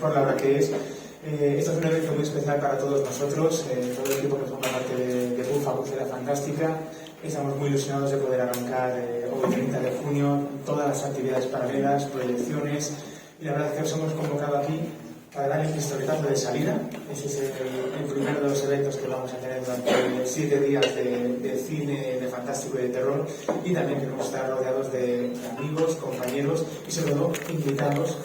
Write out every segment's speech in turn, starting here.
por la hora que es. Esto es un evento muy especial para todos nosotros, todo el equipo que forma parte de PUFA, Pulsera Fantástica. Estamos muy ilusionados de poder arrancar hoy, 30 de junio, todas las actividades paralelas, proyecciones. Y la verdad es que os hemos convocado aquí para dar el pistoletazo de salida. Ese es el primero de los eventos que vamos a tener durante 7 días de cine, de fantástico y de terror. Y también queremos estar rodeados de amigos, compañeros y sobre todo invitados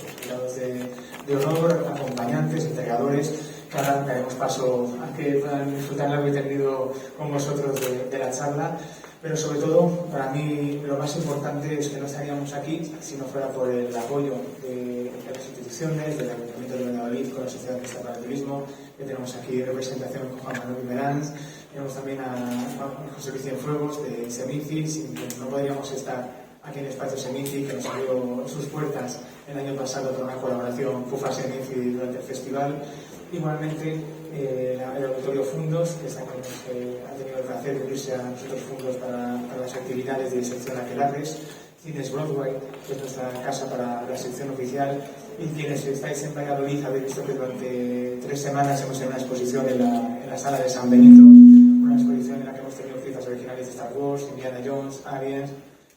de honor, acompañantes, entregadores, que ahora daremos paso a que puedan disfrutar lo que he tenido con vosotros de la charla. Pero sobre todo, para mí lo más importante es que no estaríamos aquí si no fuera por el apoyo de las instituciones, del Ayuntamiento de Valladolid, con la Sociedad Mixta para el Turismo, que tenemos aquí representación con Juan Manuel Vimerans, tenemos también a José Luis Cienfuegos de Semici, sin que no podríamos estar aquí en el espacio Semici, que nos abrió sus puertas el año pasado con una colaboración PUFA Semici durante el festival. Igualmente, el Auditorio Fundos, que ha tenido el placer de unirse a nosotros Fundos para las actividades de sección Aquelarres, Cines Broadway, que es nuestra casa para la sección oficial, y quienes estáis en Valladolid habéis visto que durante 3 semanas hemos tenido una exposición en la sala de San Benito, una exposición en la que hemos tenido piezas originales de Star Wars, Indiana Jones, Aliens,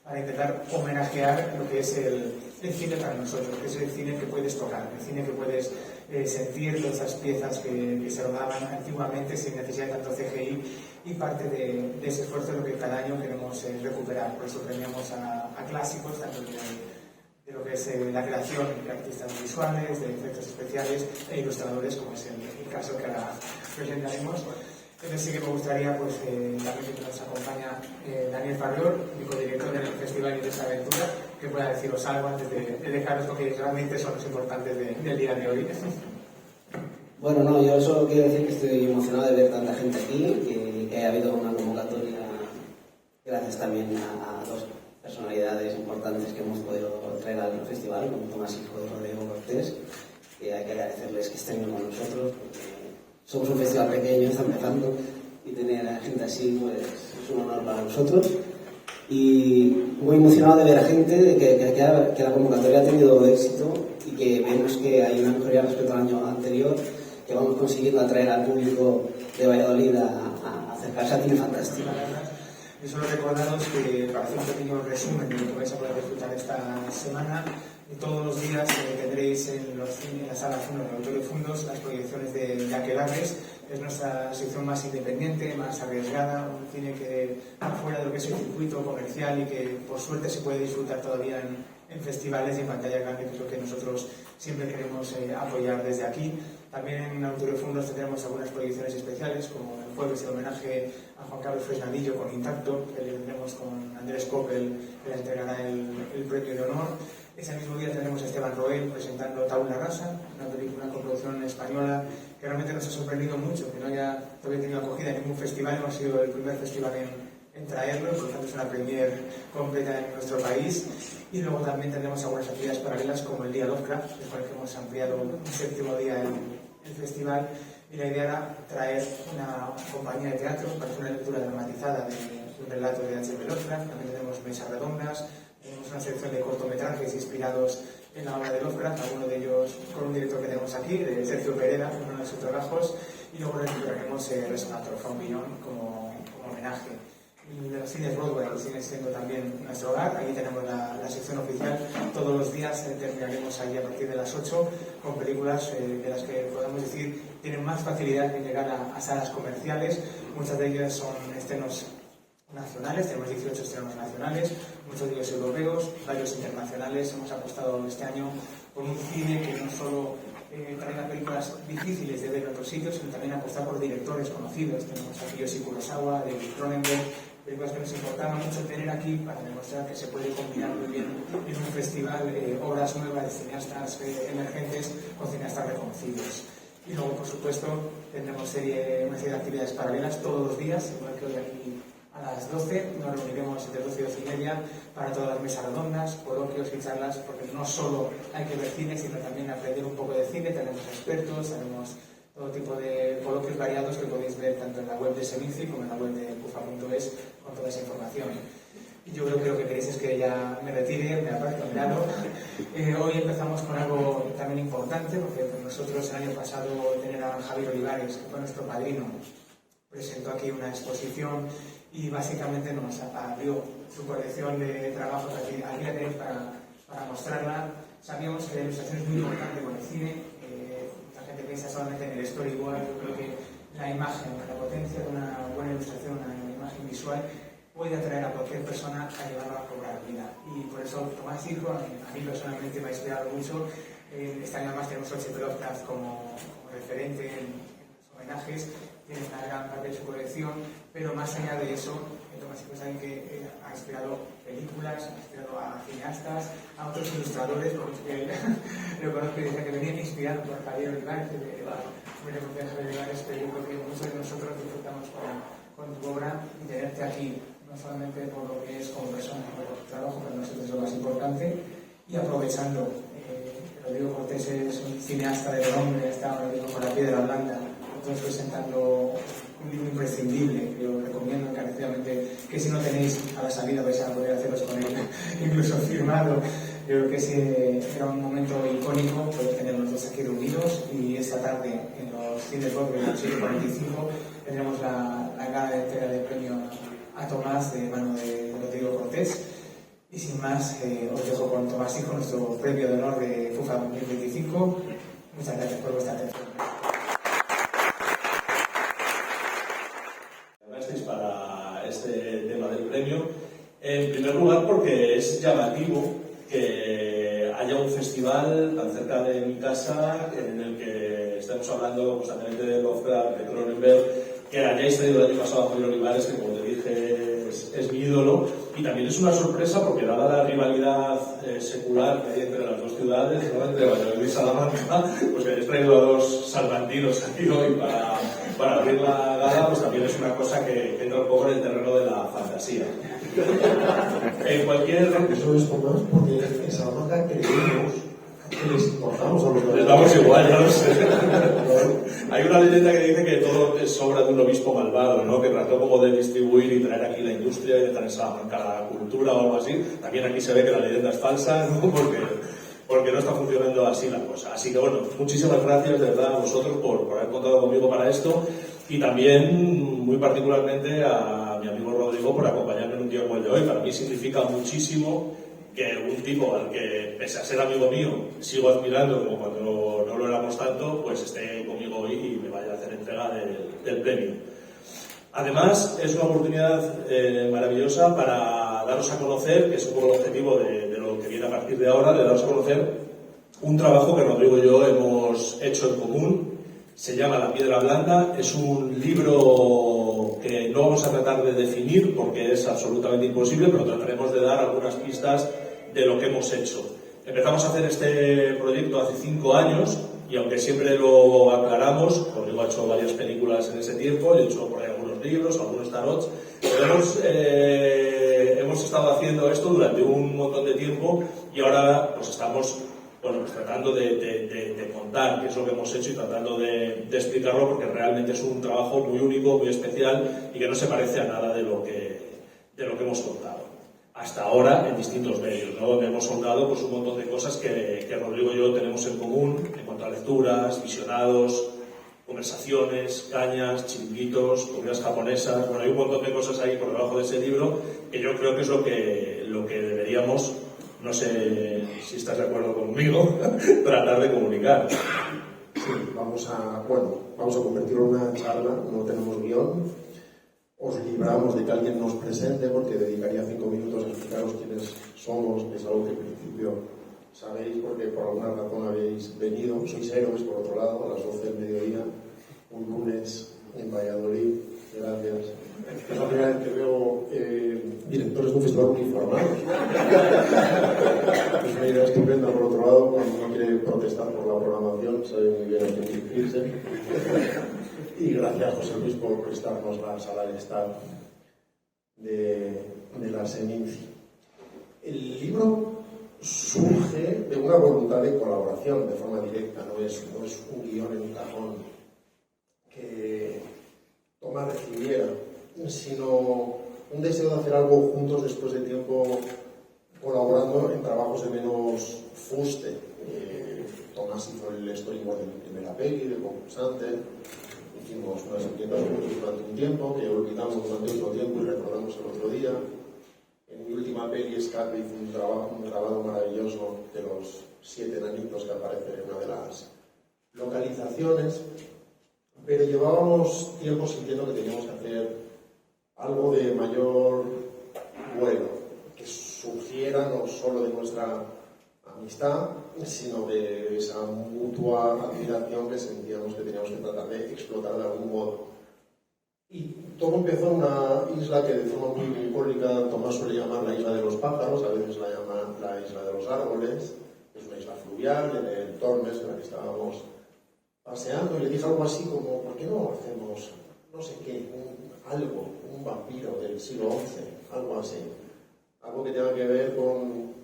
para intentar homenajear lo que es el cine para nosotros, que es el cine que puedes tocar, el cine que puedes sentir todas esas piezas que se rodaban antiguamente sin necesidad de tanto CGI, y parte de ese esfuerzo es lo que cada año queremos recuperar. Por eso premiamos a clásicos, tanto de lo que es la creación de artistas visuales, de efectos especiales e ilustradores, como es el caso que ahora presentaremos. Entonces sí que me gustaría también que nos acompaña Daniel Farriol, mi codirector del Festival y de esta aventura, que pueda deciros algo antes de dejaros lo que realmente son los importantes del día de hoy. Bueno, no, yo solo quiero decir que estoy emocionado de ver tanta gente aquí, que haya habido una convocatoria gracias también a 2 personalidades importantes que hemos podido traer al festival, como Tomás Hijo y Rodrigo Cortés, que hay que agradecerles que estén con nosotros, porque somos un festival pequeño, está empezando, y tener a gente así pues, es un honor para nosotros. Y muy emocionado de ver a gente, que la convocatoria ha tenido éxito y que vemos que hay una mejoría respecto al año anterior, que vamos consiguiendo atraer al público de Valladolid a acercarse a Cine Fantástico. Y solo recordaros que, para hacer un pequeño resumen de lo que vais a poder disfrutar esta semana, todos los días tendréis en la sala Fundos, en el Auditorio Fundos, las proyecciones de Aquelarres. Es nuestra sección más independiente, más arriesgada, un cine que va fuera de lo que es el circuito comercial y que por suerte se puede disfrutar todavía en festivales y en pantalla grande, que es lo que nosotros siempre queremos apoyar desde aquí. También en el Auditorio Fundos tendremos algunas proyecciones especiales, como el jueves el homenaje a Juan Carlos Fresnadillo con Intacto, que le tendremos con Andrés Coppel, que le entregará el premio de honor. Ese mismo día tendremos a Esteban Roel presentando Tabula Rasa, una película, una coproducción española que realmente nos ha sorprendido mucho, que no haya todavía tenido acogida en ningún festival. Hemos sido el primer festival en traerlo, por lo tanto es una premier completa en nuestro país. Y luego también tendremos algunas actividades paralelas como el Día Lovecraft, con el que hemos ampliado un 7º día el festival, y la idea era traer una compañía de teatro para hacer una lectura dramatizada de un relato de H.P. Lovecraft. También tenemos mesas redondas, tenemos una selección de cortometrajes inspirados en la obra de Lovecraft, algunos de ellos con un director que tenemos aquí, de Sergio Pereda, uno de sus trabajos, y luego recuperaremos Resonator from Beyond como homenaje. Y de los cines Broadway, que sigue siendo también nuestro hogar, aquí tenemos la sección oficial. Todos los días terminaremos allí a partir de las 8 con películas de las que podemos decir tienen más facilidad de llegar a salas comerciales. Muchas de ellas son estrenos nacionales, tenemos 18 estrenos nacionales, muchos de ellos europeos, varios internacionales. Hemos apostado este año por un cine que no solo traiga películas difíciles de ver en otros sitios, sino también apostar por directores conocidos. Tenemos aquí Yoshi Kurosawa, David Cronenberg, películas que nos importaba mucho tener aquí para demostrar que se puede combinar muy bien en un festival obras nuevas de cineastas emergentes con cineastas reconocidos. Y luego, por supuesto, tendremos una serie de actividades paralelas todos los días, igual que hoy aquí a las 12. Nos reuniremos entre 12 y 12 y media para todas las mesas redondas, coloquios y charlas, porque no solo hay que ver cine, sino también aprender un poco de cine. Tenemos expertos, tenemos todo tipo de coloquios variados que podéis ver tanto en la web de Semici como en la web de pufa.es con toda esa información. Y yo creo que queréis es que ya me retire, me aparto a un lado. Hoy empezamos con algo también importante, porque nosotros el año pasado tener a Javier Olivares, que fue nuestro padrino, presentó aquí una exposición y básicamente nos abrió su colección de trabajos aquí que tenéis para mostrarla. Sabíamos que la ilustración es muy importante con el cine. La gente piensa solamente en el storyboard. Yo creo que la imagen, la potencia de una buena ilustración, una imagen visual, puede atraer a cualquier persona a llevarlo a cobrar vida. Y por eso Tomás Hijo, a mí personalmente me ha inspirado mucho. Este año además tenemos Ochete Lovecraft como referente en los homenajes. Tiene una gran parte de su colección, pero más allá de eso, Tomás Hijo es alguien que ha inspirado películas, ha inspirado a cineastas, a otros ilustradores, porque lo conozco y decía que venía inspirado por Javier Olivares, me reconocía Javier Olivares, pero yo creo que muchos de nosotros disfrutamos con tu obra y tenerte aquí, no solamente por lo que es como persona, por tu trabajo, pero nosotros es lo más importante, y aprovechando, Rodrigo Cortés es un cineasta de renombre, está ahora mismo con La Piedra Blanda, nosotros presentando un libro imprescindible, que os recomiendo encarecidamente, que si no tenéis a la salida vais a poder haceros con él, incluso firmado. Yo creo que ese era un momento icónico poder tener los dos aquí reunidos, y esta tarde en los Cines Rock de las 7:45 tendremos la gala de entrega del premio a Tomás de mano de Rodrigo Cortés. Y sin más, os dejo con Tomás Hijo, nuestro premio de honor de FUFA 2025. Muchas gracias por vuestra atención. Para este tema del premio, en primer lugar porque es llamativo que haya un festival tan cerca de mi casa en el que estemos hablando constantemente de Lovecraft, de Cronenberg, que hayáis traído el año pasado a Javier Olivares, que como te dije es mi ídolo, y también es una sorpresa porque dada la rivalidad secular que hay entre las dos ciudades, ¿no? Entre Valladolid y Salamanca, pues que hayáis traído a dos salmantinos aquí hoy para abrir la gala, pues también es una cosa que entra un poco en el terreno de la fantasía. En cualquier... Eso es porque en Salamanca creemos que les importamos a los de... Les damos igual, ya lo sé. Hay una leyenda que dice que todo es obra de un obispo malvado, ¿no? Que trató como de distribuir y traer aquí la industria y de traer en Salamanca la cultura o algo así. También aquí se ve que la leyenda es falsa, ¿no? Porque no está funcionando así la cosa. Así que bueno, muchísimas gracias de verdad a vosotros por haber contado conmigo para esto, y también muy particularmente a mi amigo Rodrigo por acompañarme en un día como el de hoy. Para mí significa muchísimo que un tipo al que, pese a ser amigo mío, sigo admirando como cuando no lo éramos tanto, pues esté conmigo hoy y me vaya a hacer entrega del premio. Además, es una oportunidad maravillosa para daros a conocer, que es un poco el objetivo de lo que viene a partir de ahora, de daros a conocer un trabajo que Rodrigo y yo hemos hecho en común. Se llama La Piedra Blanda. Es un libro que no vamos a tratar de definir porque es absolutamente imposible, pero trataremos de dar algunas pistas de lo que hemos hecho. Empezamos a hacer este proyecto hace 5 años y aunque siempre lo aclaramos, Rodrigo ha hecho varias películas en ese tiempo, yo he hecho por ahí algunos libros, algunos tarots, pero hemos estado haciendo esto durante un montón de tiempo y ahora pues estamos tratando de contar qué es lo que hemos hecho y tratando de explicarlo, porque realmente es un trabajo muy único, muy especial y que no se parece a nada de lo que hemos contado hasta ahora en distintos medios, ¿no? Donde hemos contado pues un montón de cosas que Rodrigo y yo tenemos en común en cuanto a lecturas, visionados, conversaciones, cañas, chiringuitos, comidas japonesas. Bueno, hay un montón de cosas ahí por debajo de ese libro que yo creo que es lo que deberíamos, no sé si estás de acuerdo conmigo, tratar de comunicar. Sí, vamos a convertirlo en una charla, no tenemos guión. Os libramos de que alguien nos presente, porque dedicaría 5 minutos a explicaros quiénes somos, que es algo que en principio sabéis porque por alguna razón habéis venido. Sois héroes, por otro lado, a las 12 del mediodía, un lunes en Valladolid. Gracias. Es la primera vez que veo directores de un festival uniformados. Es una idea estupenda, por otro lado, cuando uno quiere protestar por la programación, sabe muy bien a quién dirigirse. Y gracias, José Luis, por prestarnos la sala de estar de la Seminci. El libro surge de una voluntad de colaboración de forma directa, no es un guión en un cajón que Tomás recibiera, sino un deseo de hacer algo juntos después de tiempo colaborando en trabajos de menos fuste. Tomás hizo el storyboard de mi primera peli, de Concursante. Hicimos unas enmiendas durante un tiempo, que olvidamos durante otro tiempo y recordamos el otro día. En mi última peli, Escape, hice un grabado maravilloso de los 7 enanitos que aparecen en una de las localizaciones. Pero llevábamos tiempo sintiendo que teníamos que hacer algo de mayor vuelo, que surgiera no solo de nuestra amistad, sino de esa mutua admiración que sentíamos que teníamos que tratar de explotar de algún modo. Y todo empezó en una isla que de forma muy bucólica Tomás suele llamar la isla de los pájaros, a veces la llama la isla de los árboles. Es una isla fluvial en el Tormes, en la que estábamos paseando, y le dije algo así como: ¿por qué no hacemos no sé qué, un vampiro del siglo XI, algo así? Algo que tenga que ver con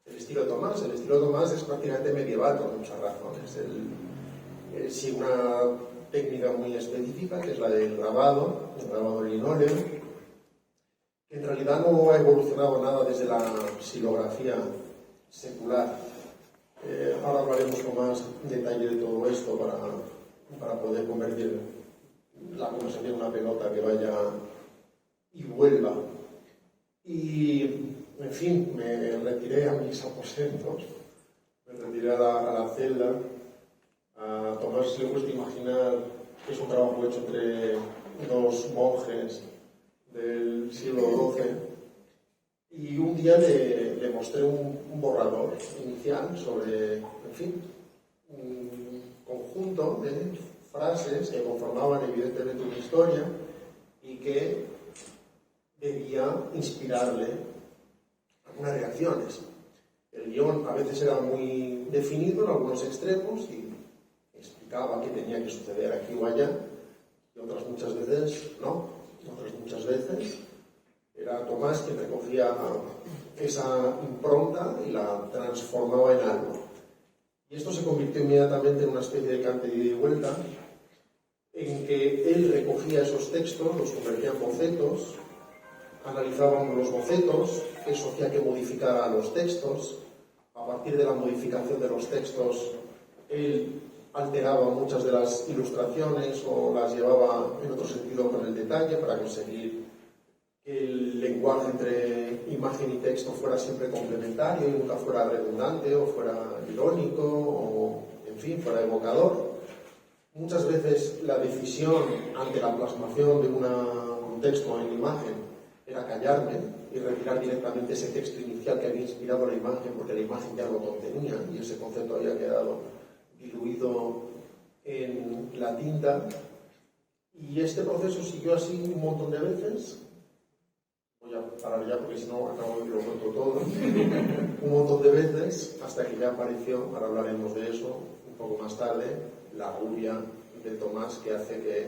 el estilo de Tomás. El estilo de Tomás es prácticamente medieval por muchas razones. Sigue una técnica muy específica, que es la del grabado, el grabado en linóleo, que en realidad no ha evolucionado nada desde la xilografía secular. Ahora hablaremos con más detalle de todo esto para poder convertir la conversación en una pelota que vaya y vuelva. Y, en fin, me retiré a mis aposentos, me retiré a la celda. A Tomás le cuesta imaginar que es un trabajo hecho entre dos monjes del siglo XII. Y un día le mostré un borrador inicial sobre, en fin, un conjunto de frases que conformaban evidentemente una historia y que debía inspirarle algunas reacciones. El guión a veces era muy definido en algunos extremos y explicaba qué tenía que suceder aquí o allá, y otras muchas veces no. Otras muchas veces era Tomás quien recogía esa impronta y la transformaba en algo. Y esto se convirtió inmediatamente en una especie de cante de ida y vuelta, en que él recogía esos textos, los convertía en bocetos, analizábamos los bocetos, eso hacía que modificara los textos. A partir de la modificación de los textos, él alteraba muchas de las ilustraciones o las llevaba en otro sentido con el detalle para conseguir que el lenguaje entre imagen y texto fuera siempre complementario y nunca fuera redundante o fuera irónico o, en fin, fuera evocador. Muchas veces la decisión ante la plasmación de un texto en imagen era callarme y retirar directamente ese texto inicial que había inspirado la imagen, porque la imagen ya lo contenía y ese concepto había quedado diluido en la tinta. Y este proceso siguió así un montón de veces. Voy a parar ya porque si no acabo de lo cuento todo. Un montón de veces hasta que ya apareció, ahora hablaremos de eso un poco más tarde, la rubia de Tomás, que hace que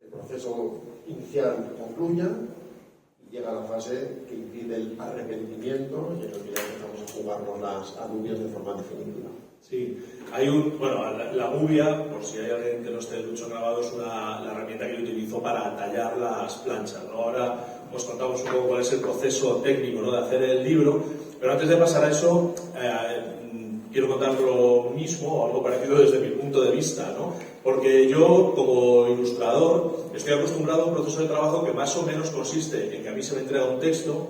el proceso inicial concluya y llega a la fase que impide el arrepentimiento y en el que ya empezamos a jugarnos las alubias de forma definitiva. Sí, hay la gubia, por si hay alguien que no esté mucho grabado, es la herramienta que yo utilizo para tallar las planchas, ¿no? Ahora os contamos un poco cuál es el proceso técnico, ¿no?, de hacer el libro, pero antes de pasar a eso, quiero contar lo mismo o algo parecido desde mi punto de vista, ¿no? Porque yo, como ilustrador, estoy acostumbrado a un proceso de trabajo que más o menos consiste en que a mí se me entrega un texto,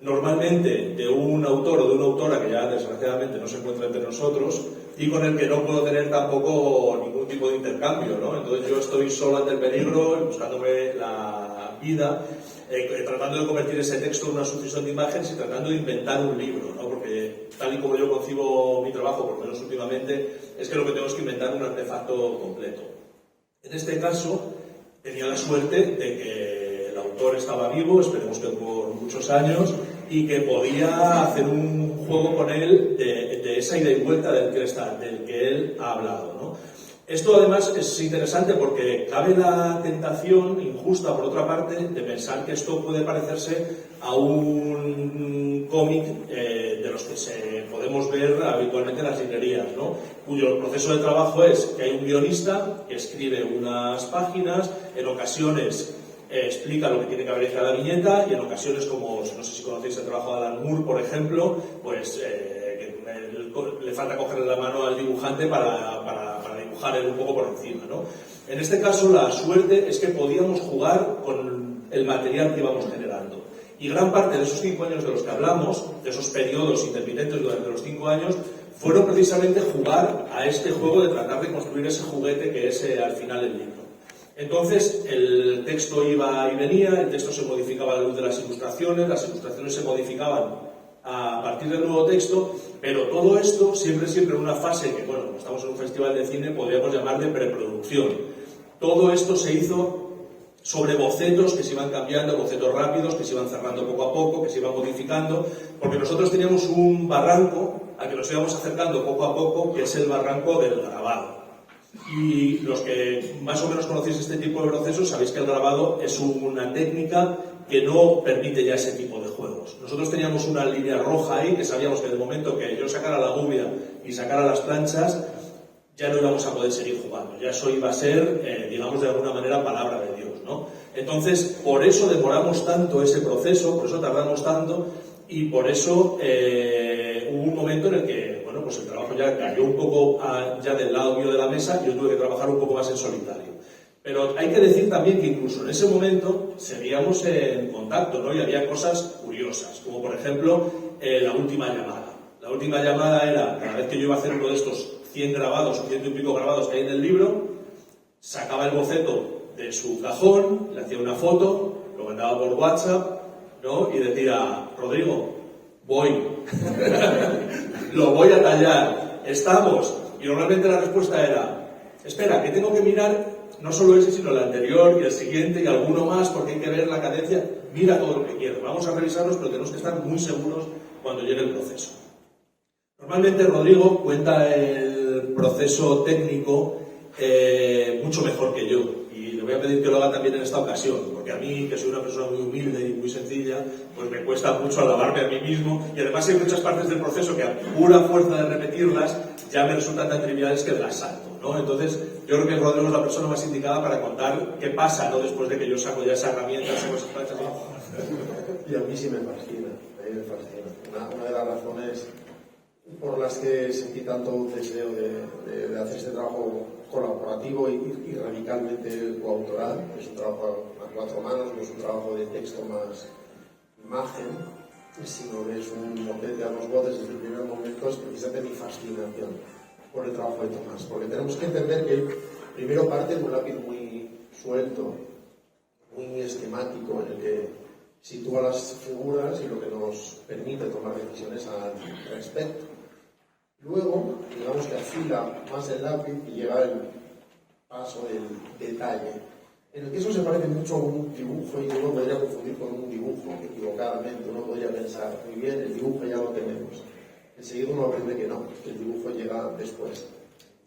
normalmente de un autor o de una autora que ya desgraciadamente no se encuentra entre nosotros y con el que no puedo tener tampoco ningún tipo de intercambio, ¿no? Entonces yo estoy solo ante el peligro, buscándome la vida, tratando de convertir ese texto en una sucesión de imágenes y tratando de inventar un libro, ¿no? Porque tal y como yo concibo mi trabajo, por lo menos últimamente, es que lo que tengo es que inventar un artefacto completo. En este caso, tenía la suerte de que el autor estaba vivo, esperemos que por muchos años, y que podía hacer un juego con él de esa ida y vuelta del que él ha hablado, ¿no? Esto además es interesante porque cabe la tentación injusta, por otra parte, de pensar que esto puede parecerse a un cómic de los que podemos ver habitualmente en las librerías, ¿no?, cuyo proceso de trabajo es que hay un guionista que escribe unas páginas, en ocasiones explica lo que tiene que haber en cada viñeta, y en ocasiones, como no sé si conocéis el trabajo de Alan Moore, por ejemplo, pues le falta cogerle la mano al dibujante para dibujar él un poco por encima, ¿no? En este caso, la suerte es que podíamos jugar con el material que íbamos generando. Y gran parte de esos 5 años de los que hablamos, de esos periodos intermitentes durante los 5 años, fueron precisamente jugar a este juego de tratar de construir ese juguete que es al final el libro. Entonces, el texto iba y venía, el texto se modificaba a la luz de las ilustraciones se modificaban a partir del nuevo texto, pero todo esto siempre en una fase que, bueno, como estamos en un festival de cine, podríamos llamar de preproducción. Todo esto se hizo sobre bocetos que se iban cambiando, bocetos rápidos, que se iban cerrando poco a poco, que se iban modificando, porque nosotros teníamos un barranco al que nos íbamos acercando poco a poco, que es el barranco del grabado. Y los que más o menos conocéis este tipo de procesos sabéis que el grabado es una técnica que no permite ya ese tipo de juegos. Nosotros teníamos una línea roja ahí, que sabíamos que en el momento que yo sacara la gubia y sacara las planchas, ya no íbamos a poder seguir jugando. Ya eso iba a ser, digamos, de alguna manera palabra de Dios, ¿no? Entonces, por eso demoramos tanto ese proceso, por eso tardamos tanto, y por eso hubo un momento en el que, bueno, pues el trabajo ya cayó un poco ya del lado mío de la mesa, y yo tuve que trabajar un poco más en solitario. Pero hay que decir también que incluso en ese momento seguíamos en contacto, ¿no? Y había cosas curiosas, como por ejemplo la última llamada. La última llamada era, cada vez que yo iba a hacer uno de estos 100 grabados o 100 y pico grabados que hay en el libro, sacaba el boceto de su cajón, le hacía una foto, lo mandaba por WhatsApp, ¿no? Y decía: Rodrigo, voy, lo voy a tallar, estamos. Y normalmente la respuesta era: espera, que tengo que mirar no solo ese, sino el anterior y el siguiente y alguno más, porque hay que ver la cadencia. Mira todo lo que quieras, vamos a revisarlos, pero tenemos que estar muy seguros cuando llegue el proceso. Normalmente Rodrigo cuenta el proceso técnico mucho mejor que yo, y le voy a pedir que lo haga también en esta ocasión, porque a mí, que soy una persona muy humilde y muy sencilla, pues me cuesta mucho alabarme a mí mismo, y además hay muchas partes del proceso que a pura fuerza de repetirlas ya me resultan tan triviales que las salto, ¿no? Entonces yo creo que Rodrigo es la persona más indicada para contar qué pasa, ¿no? Después de que yo saco ya esa herramienta, saco esas planchas. Y a mí sí me fascina, a mí me fascina. Una de las razones por las que sentí tanto deseo de hacer este trabajo colaborativo y radicalmente coautoral. Es un trabajo a 4 manos, no es un trabajo de texto más imagen, sino que es un motete a 2 voces desde el primer momento. Es precisamente mi fascinación por el trabajo de Tomás, porque tenemos que entender que primero parte de un lápiz muy suelto, muy esquemático, en el que sitúa las figuras y lo que nos permite tomar decisiones al respecto. Luego, digamos que afila más el lápiz y llega el paso del detalle, en el que eso se parece mucho a un dibujo, y uno podría confundir con un dibujo equivocadamente. Uno podría pensar: muy bien, el dibujo ya lo tenemos. Enseguida uno aprende que no, que el dibujo llega después.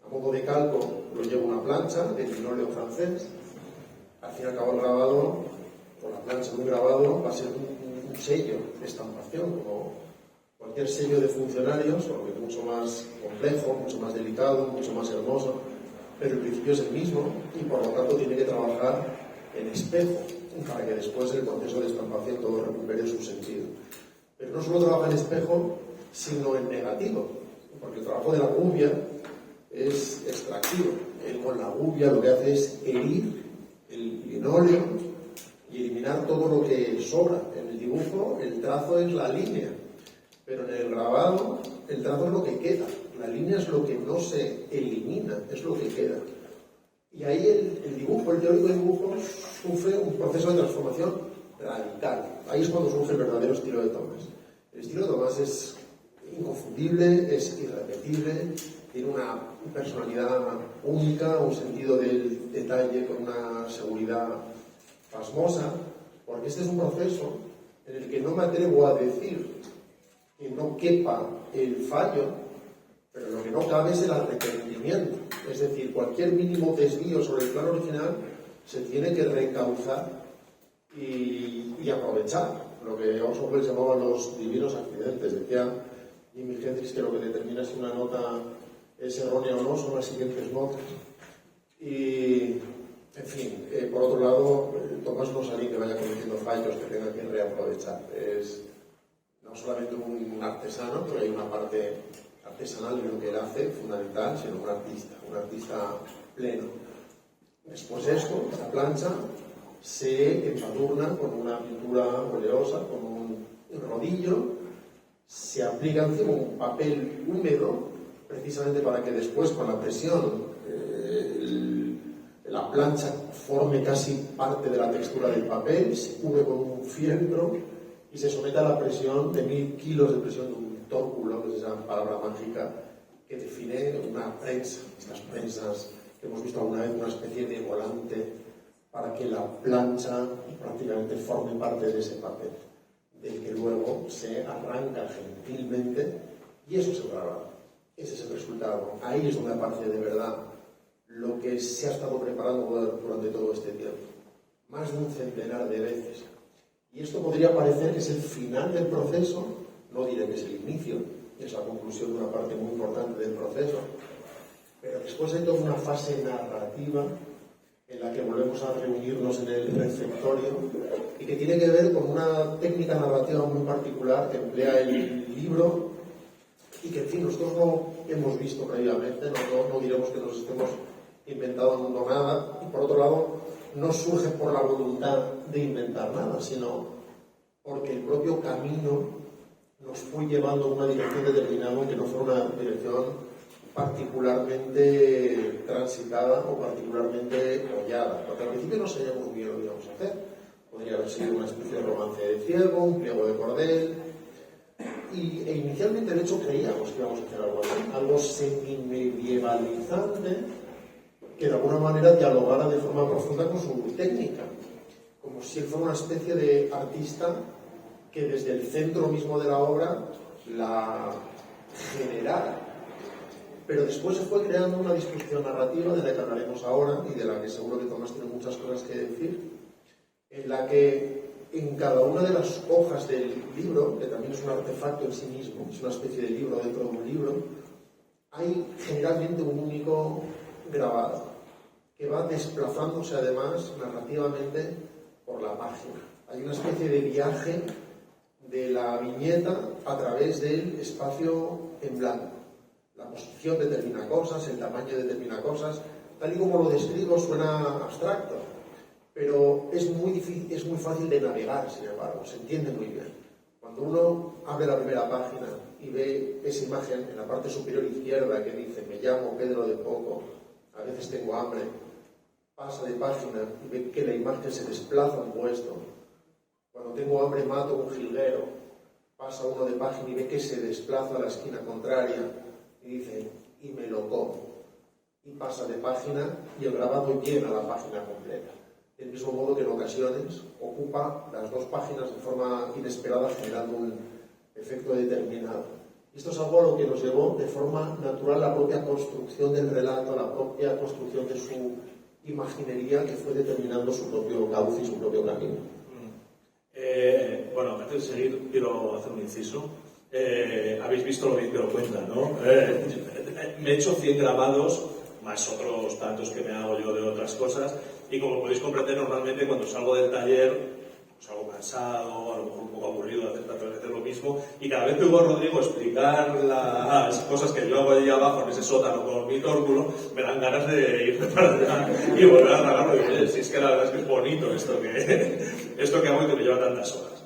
A modo de calco lo lleva una plancha de linóleo francés. Al fin y al cabo el grabado, con la plancha de un grabado, va a ser un sello de estampación, como cualquier sello de funcionarios, porque es mucho más complejo, mucho más delicado, mucho más hermoso, pero el principio es el mismo, y por lo tanto tiene que trabajar en espejo para que después del proceso de estampación todo recupere su sentido. Pero no solo trabaja en espejo, sino en negativo, porque el trabajo de la gubia es extractivo. Él con la gubia lo que hace es herir el linóleo y eliminar todo lo que sobra. En el dibujo el trazo es la línea, pero en el grabado el trazo es lo que queda. La línea es lo que no se elimina, es lo que queda. Y ahí el dibujo, el teórico de dibujo, sufre un proceso de transformación radical. Ahí es cuando surge el verdadero estilo de Tomás. El estilo de Tomás es inconfundible, es irrepetible, tiene una personalidad única, un sentido del detalle con una seguridad pasmosa, porque este es un proceso en el que no me atrevo a decir que no quepa el fallo, pero lo que no cabe es el arrepentimiento. Es decir, cualquier mínimo desvío sobre el plano original se tiene que reencauzar y aprovechar. Lo que Orson llamaban los divinos accidentes. Decía Jimi Hendrix que lo que determina si una nota es errónea o no son las siguientes notas. Y En fin, por otro lado, Tomás no es alguien que vaya cometiendo fallos que tenga que reaprovechar. Es no solamente un artesano, pero hay una parte artesanal de lo que él hace fundamental, sino un artista pleno. Después de esto, esta plancha se embadurna con una pintura oleosa, con un rodillo, se aplica encima un papel húmedo, precisamente para que después, con la presión, la plancha forme casi parte de la textura del papel, se cubre con un fieltro y se somete a la presión de 1000 kilos de presión de un tórculo, que es esa palabra mágica que define una prensa. Estas prensas que hemos visto alguna vez, una especie de volante para que la plancha prácticamente forme parte de ese papel, del que luego se arranca gentilmente y eso se graba. Ese es el resultado. Ahí es donde aparece de verdad lo que se ha estado preparando durante todo este tiempo. Más de un centenar de veces. Y esto podría parecer que es el final del proceso, no diré que es el inicio, es la conclusión de una parte muy importante del proceso, pero después hay toda una fase narrativa en la que volvemos a reunirnos en el refectorio y que tiene que ver con una técnica narrativa muy particular que emplea el libro y que, en fin, nosotros no hemos visto previamente, no diremos que nos estemos inventando nada, y por otro lado no surge por la voluntad de inventar nada, sino porque el propio camino nos fue llevando a una dirección determinada que no fue una dirección particularmente transitada o particularmente hollada, porque al principio no sabíamos muy bien lo que íbamos a hacer. Podría haber sido una especie de romance de ciervo, un pliego de cordel, e inicialmente de hecho creíamos que íbamos a hacer algo así, algo semi-medievalizante que de alguna manera dialogara de forma profunda con su técnica, como si él fuera una especie de artista que desde el centro mismo de la obra la generara. Pero después se fue creando una disposición narrativa de la que hablaremos ahora y de la que seguro que Tomás tiene muchas cosas que decir, en la que en cada una de las hojas del libro, que también es un artefacto en sí mismo, es una especie de libro dentro de un libro, hay generalmente un único grabado, que va desplazándose además narrativamente por la página. Hay una especie de viaje de la viñeta a través del espacio en blanco. La posición determina cosas, el tamaño determina cosas. Tal y como lo describo suena abstracto, pero es muy fácil de navegar, sin embargo, se entiende muy bien. Cuando uno abre la primera página y ve esa imagen en la parte superior izquierda que dice "Me llamo Pedro de Poco, a veces tengo hambre", pasa de página y ve que la imagen se desplaza un puesto. Cuando tengo hambre mato un jilguero, pasa uno de página y ve que se desplaza a la esquina contraria y dice "y me lo como", y pasa de página y el grabado llena la página completa. Del mismo modo que en ocasiones ocupa las dos páginas de forma inesperada, generando un efecto determinado. Esto es algo a lo que nos llevó de forma natural la propia construcción del relato, la propia construcción de su imaginería, que fue determinando su propio cauce y su propio camino. Bueno, antes de seguir, quiero hacer un inciso. Habéis visto lo bien que lo cuenta, ¿no? Me he hecho 100 grabados, más otros tantos que me hago yo de otras cosas, y como podéis comprender, normalmente cuando salgo del taller salgo cansado, a lo mejor un poco aburrido de hacer tantas veces lo mismo, y cada vez que oigo a Rodrigo explicar las cosas que yo hago allí abajo en ese sótano con mi tórculo, me dan ganas de irme para allá y volver a grabarlo. Y si es que la verdad es que es bonito esto que hago y que me lleva tantas horas.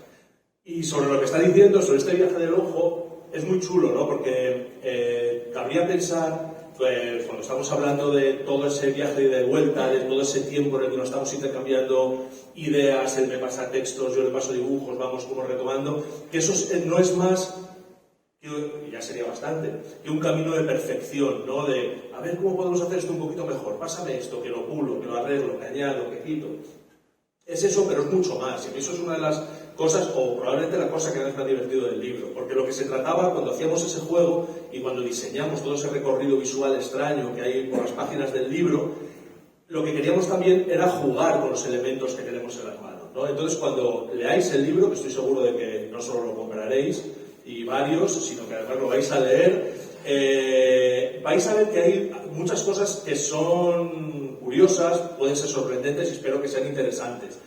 Y sobre lo que está diciendo, sobre este viaje del ojo, es muy chulo, ¿no? Porque cabría pensar, pues, cuando estamos hablando de todo ese viaje de vuelta, de todo ese tiempo en el que nos estamos intercambiando ideas, él me pasa textos, yo le paso dibujos, vamos como retomando, que eso no es más, y ya sería bastante, que un camino de perfección, ¿no? De, a ver cómo podemos hacer esto un poquito mejor, pásame esto, que lo pulo, que lo arreglo, que añado, que quito. Es eso, pero es mucho más. Y eso es una de las cosas, o probablemente la cosa que más me ha divertido del libro, porque lo que se trataba cuando hacíamos ese juego y cuando diseñamos todo ese recorrido visual extraño que hay por las páginas del libro, lo que queríamos también era jugar con los elementos que tenemos en las manos, ¿no? Entonces, cuando leáis el libro, que estoy seguro de que no solo lo compraréis, y varios, sino que además lo vais a leer, vais a ver que hay muchas cosas que son curiosas, pueden ser sorprendentes y espero que sean interesantes.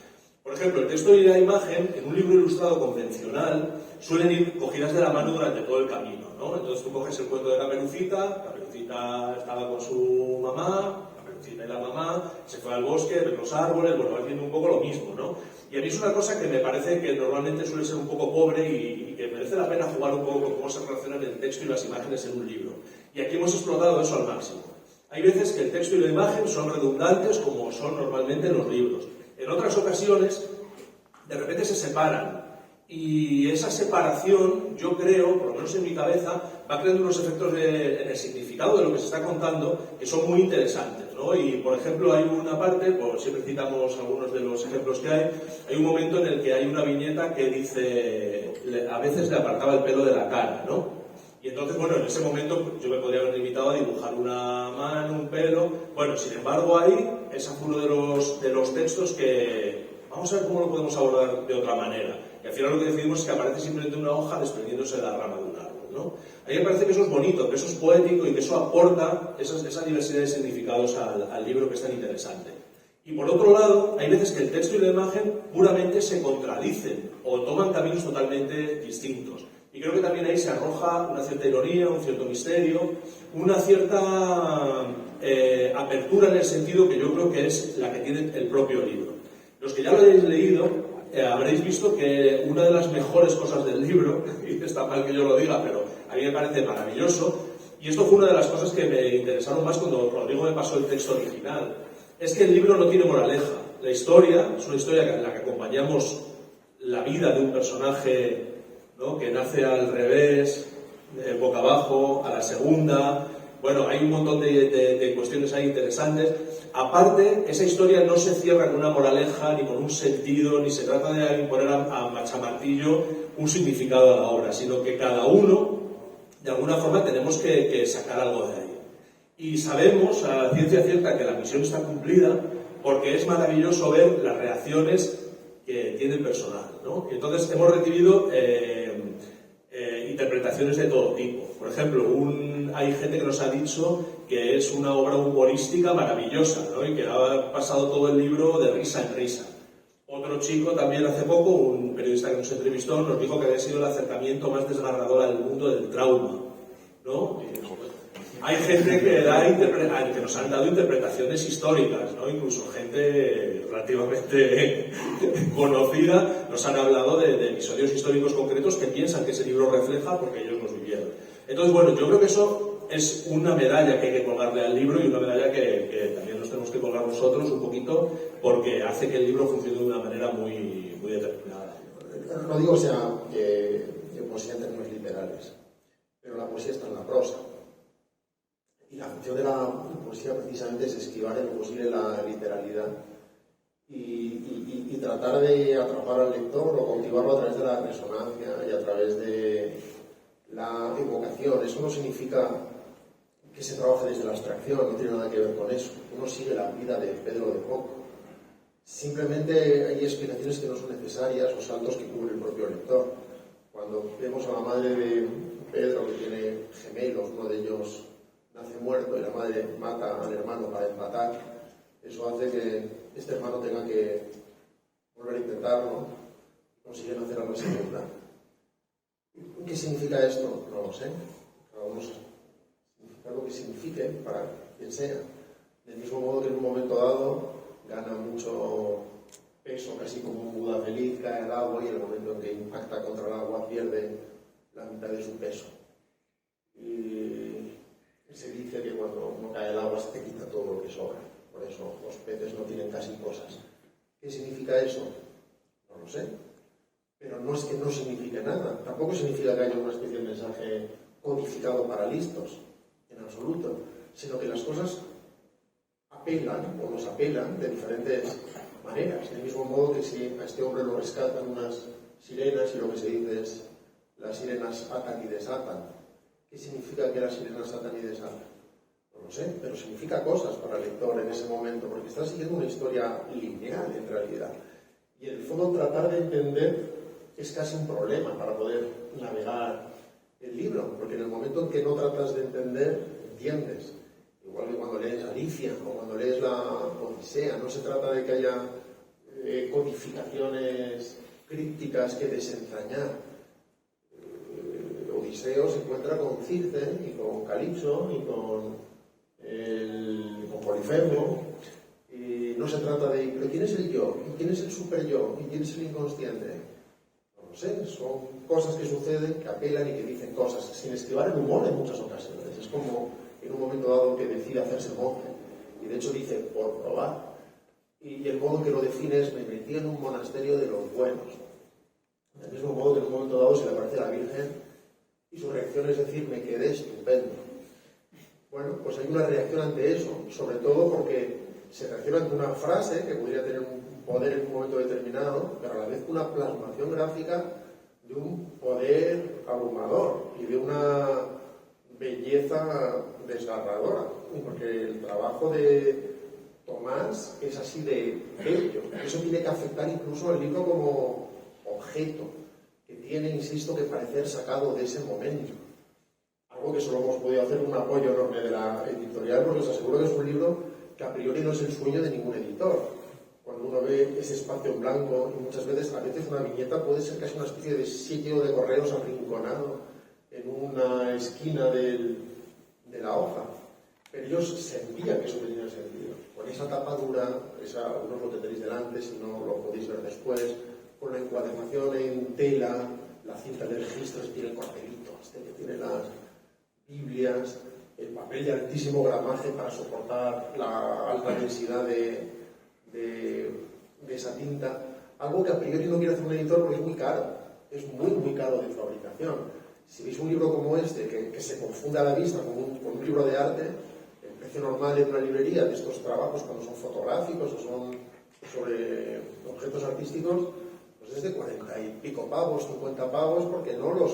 Por ejemplo, el texto y la imagen, en un libro ilustrado convencional, suelen ir cogidas de la mano durante todo el camino, ¿no? Entonces tú coges el cuento de Caperucita estaba con su mamá, Caperucita y la mamá, se fue al bosque, ver los árboles, bueno, va viendo un poco lo mismo, ¿no? Y a mí es una cosa que me parece que normalmente suele ser un poco pobre y que merece la pena jugar un poco con cómo se relacionan el texto y las imágenes en un libro. Y aquí hemos explotado eso al máximo. Hay veces que el texto y la imagen son redundantes como son normalmente en los libros. En otras ocasiones, de repente se separan. Y esa separación, yo creo, por lo menos en mi cabeza, va creando unos efectos en el significado de lo que se está contando que son muy interesantes, ¿no? Y, por ejemplo, hay una parte, pues siempre citamos algunos de los ejemplos que hay un momento en el que hay una viñeta que dice, a veces le apartaba el pelo de la cara, ¿no? Y entonces, bueno, en ese momento yo me podría haber limitado a dibujar una mano, un pelo. Bueno, sin embargo, ahí es uno de los textos que vamos a ver cómo lo podemos abordar de otra manera. Y al final lo que decidimos es que aparece simplemente una hoja desprendiéndose de la rama de un árbol, ¿no? A mí me parece que eso es bonito, que eso es poético y que eso aporta esa diversidad de significados al libro, que es tan interesante. Y por otro lado, hay veces que el texto y la imagen puramente se contradicen o toman caminos totalmente distintos. Y creo que también ahí se arroja una cierta ironía, un cierto misterio, una cierta apertura en el sentido que yo creo que es la que tiene el propio libro. Los que ya lo hayáis leído, habréis visto que una de las mejores cosas del libro, y está mal que yo lo diga, pero a mí me parece maravilloso, y esto fue una de las cosas que me interesaron más cuando Rodrigo me pasó el texto original, es que el libro no tiene moraleja. La historia es una historia en la que acompañamos la vida de un personaje, ¿no?, que nace al revés, boca abajo, a la segunda. Bueno, hay un montón de cuestiones ahí interesantes. Aparte, esa historia no se cierra con una moraleja, ni con un sentido, ni se trata de imponer a machamartillo un significado a la obra, sino que cada uno, de alguna forma, tenemos que sacar algo de ahí. Y sabemos, a ciencia cierta, que la misión está cumplida, porque es maravilloso ver las reacciones que tiene el personal, ¿no? Y entonces hemos recibido interpretaciones de todo tipo. Por ejemplo, hay gente que nos ha dicho que es una obra humorística maravillosa, ¿no?, y que ha pasado todo el libro de risa en risa. Otro chico también hace poco, un periodista que nos entrevistó, nos dijo que había sido el acercamiento más desgarrador al mundo del trauma, ¿no? Hay gente que nos han dado interpretaciones históricas, ¿no? Incluso gente relativamente conocida nos han hablado de episodios históricos concretos que piensan que ese libro refleja porque ellos los vivieron. Entonces, bueno, yo creo que eso es una medalla que hay que colgarle al libro y una medalla que también nos tenemos que colgar nosotros un poquito, porque hace que el libro funcione de una manera muy, muy determinada. No digo sea que poesía en términos literales, pero la poesía está en la prosa. Y la función de la poesía precisamente es esquivar en lo posible la literalidad y tratar de atrapar al lector o cautivarlo a través de la resonancia y a través de la evocación. Eso no significa que se trabaje desde la abstracción, no tiene nada que ver con eso. Uno sigue la vida de Pedro de Foc. Simplemente hay explicaciones que no son necesarias o saltos que cubre el propio lector. Cuando vemos a la madre de Pedro, que tiene gemelos, uno de ellos nace muerto y la madre mata al hermano para empatar, eso hace que este hermano tenga que volver a intentarlo, consiguen hacer a la segunda. ¿Qué significa esto? No lo sé. Cada uno significa lo que signifique para quien sea. Del mismo modo que en un momento dado gana mucho peso, casi como un Buda feliz, cae al agua y en el momento en que impacta contra el agua pierde la mitad de su peso. Y se dice que cuando uno cae al agua se te quita todo lo que sobra. Por eso los peces no tienen casi cosas. ¿Qué significa eso? No lo sé. Pero no es que no signifique nada. Tampoco significa que haya una especie de mensaje codificado para listos, en absoluto. Sino que las cosas apelan o nos apelan de diferentes maneras. Del mismo modo que si a este hombre lo rescatan unas sirenas y lo que se dice es las sirenas atan y desatan. ¿Qué significa que las sirenas atan y desatan? No lo sé, pero significa cosas para el lector en ese momento, porque está siguiendo una historia lineal en realidad. Y en el fondo tratar de entender es casi un problema para poder navegar el libro, porque en el momento en que no tratas de entender, entiendes. igual que cuando lees Alicia o cuando lees la Odisea, no se trata de que haya codificaciones crípticas que desentrañar. Odiseo se encuentra con Circe y con Calipso y con Polifemo, y no se trata de ¿pero quién es el yo? ¿Y quién es el super yo? ¿Y quién es el inconsciente? No lo sé, son cosas que suceden, que apelan y que dicen cosas sin esquivar el humor en muchas ocasiones. Es como en un momento dado que decide hacerse monje, y de hecho dice por probar, y el modo que lo define es: me metí en un monasterio de los buenos. Del mismo modo que en un momento dado se le aparece la Virgen y su reacción es decir: me quedé estupendo. Bueno, pues hay una reacción ante eso, sobre todo porque se reacciona ante una frase que podría tener un poder en un momento determinado, pero a la vez una plasmación gráfica de un poder abrumador y de una belleza desgarradora, porque el trabajo de Tomás es así de bello. Eso tiene que afectar incluso al libro como objeto, que tiene, insisto, que parecer sacado de ese momento. Algo que solo hemos podido hacer un apoyo enorme de la editorial, porque os aseguro que es un libro que a priori no es el sueño de ningún editor. Cuando uno ve ese espacio en blanco, y muchas veces, a veces una viñeta puede ser casi una especie de sitio de correos arrinconado en una esquina de la hoja. Pero ellos sentían que eso tenía sentido. Con esa tapadura, algunos lo tendréis delante, si no lo podéis ver después, con la encuadernación en tela, la cinta de registros tiene el papelito, que tiene las Biblias, el papel de altísimo gramaje para soportar la alta densidad de esa tinta, algo que a priori no quiere hacer un editor porque es muy caro, es muy caro de fabricación. Si veis un libro como este, que se confunde a la vista con un libro de arte, el precio normal en una librería de estos trabajos, cuando son fotográficos o son sobre objetos artísticos, pues es de 40 y pico pavos, 50 pavos, porque no los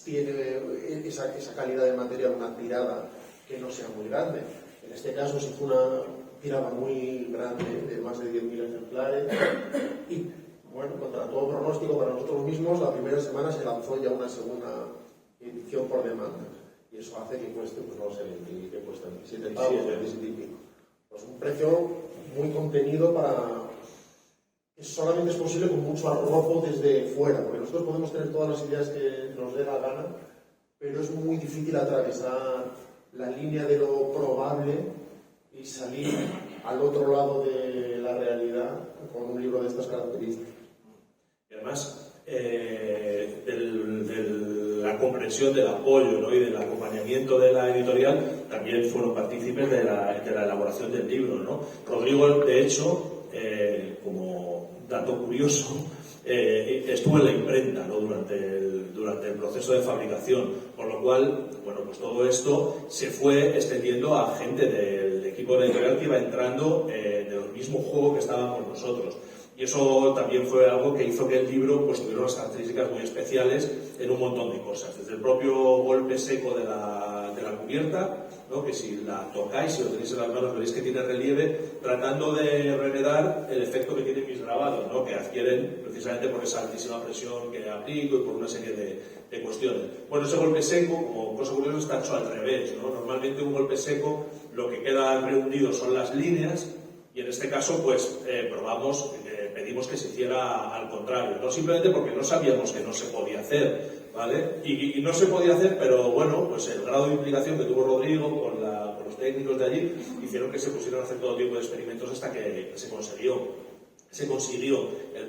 tiene esa calidad de material, una tirada que no sea muy grande. En este caso se hizo una tirada muy grande de más de 10.000 ejemplares y, bueno, contra todo pronóstico para nosotros mismos, la primera semana se lanzó ya una segunda edición por demanda, y eso hace que cueste, pues no sé, que cuesta 27 pavos, 27 y pico. Pues un precio muy contenido que solamente es posible con mucho arrojo desde fuera, porque nosotros podemos tener todas las ideas que nos dé la gana, pero es muy difícil atravesar la línea de lo probable y salir al otro lado de la realidad con un libro de estas características. Y además, la comprensión del apoyo, ¿no?, y del acompañamiento de la editorial, también fueron partícipes de la elaboración del libro, ¿no? Rodrigo, de hecho, como dato curioso, estuvo en la imprenta, ¿no?, durante el proceso de fabricación, por lo cual, bueno, pues todo esto se fue extendiendo a gente del equipo de la editorial que iba entrando del mismo juego que estábamos nosotros. Y eso también fue algo que hizo que el libro pues tuviera unas características muy especiales en un montón de cosas. Desde el propio golpe seco de la cubierta, ¿no?, que si la tocáis, si lo tenéis en las manos, veréis que tiene relieve, tratando de remedar el efecto que tienen mis grabados, ¿no?, que adquieren precisamente por esa altísima presión que aplico y por una serie de cuestiones. Bueno, ese golpe seco, como cosa curiosa, está hecho al revés, ¿no? Normalmente un golpe seco lo que queda reunido son las líneas, y en este caso pues pedimos que se hiciera al contrario, no simplemente porque no sabíamos que no se podía hacer, ¿vale? Y no se podía hacer, pero bueno, pues el grado de implicación que tuvo Rodrigo con los técnicos de allí hicieron que se pusieran a hacer todo tipo de experimentos hasta que se consiguió la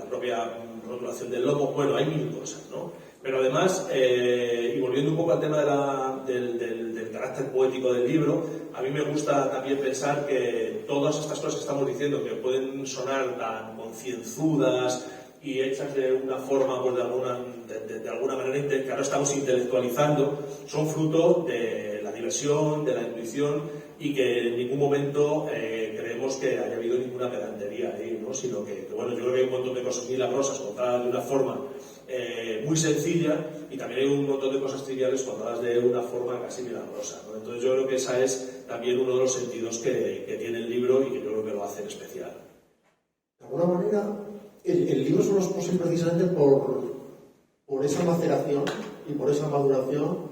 propia rotulación del lomo. Bueno, hay mil cosas, ¿no? Pero además, y volviendo un poco al tema del carácter poético del libro, a mí me gusta también pensar que todas estas cosas que estamos diciendo, que pueden sonar tan concienzudas y hechas de una forma, pues de alguna manera, que ahora estamos intelectualizando, son fruto de la diversión, de la intuición, y que en ningún momento creemos que haya habido ninguna pedantería ahí, ¿no? Sino que, bueno, yo creo que hay un montón de cosas milagrosas contadas de una forma muy sencilla, y también hay un montón de cosas triviales contadas de una forma casi milagrosa, ¿no? Entonces yo creo que esa es también uno de los sentidos que tiene el libro y que yo creo que lo hace especial. De alguna manera, el libro solo es posible precisamente por esa maceración y por esa maduración